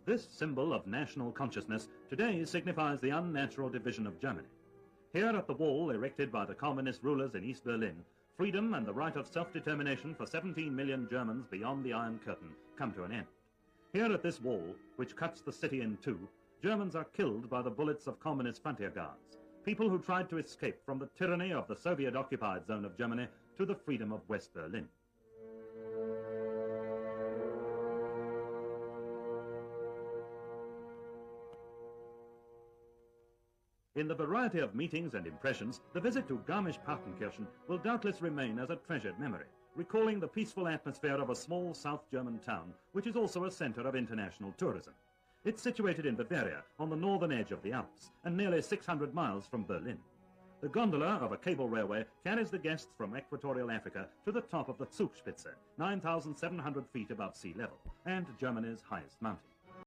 This symbol of national consciousness today signifies the unnatural division of Germany. Here at the wall erected by the communist rulers in East Berlin, freedom and the right of self-determination for 17 million Germans beyond the Iron Curtain come to an end. Here at this wall, which cuts the city in two, Germans are killed by the bullets of communist frontier guards, people who tried to escape from the tyranny of the Soviet-occupied zone of Germany to the freedom of West Berlin. In the variety of meetings and impressions, the visit to Garmisch-Partenkirchen will doubtless remain as a treasured memory, recalling the peaceful atmosphere of a small South German town, which is also a center of international tourism. It's situated in Bavaria, on the northern edge of the Alps, and nearly 600 miles from Berlin. The gondola of a cable railway carries the guests from equatorial Africa to the top of the Zugspitze, 9,700 feet above sea level, and Germany's highest mountain.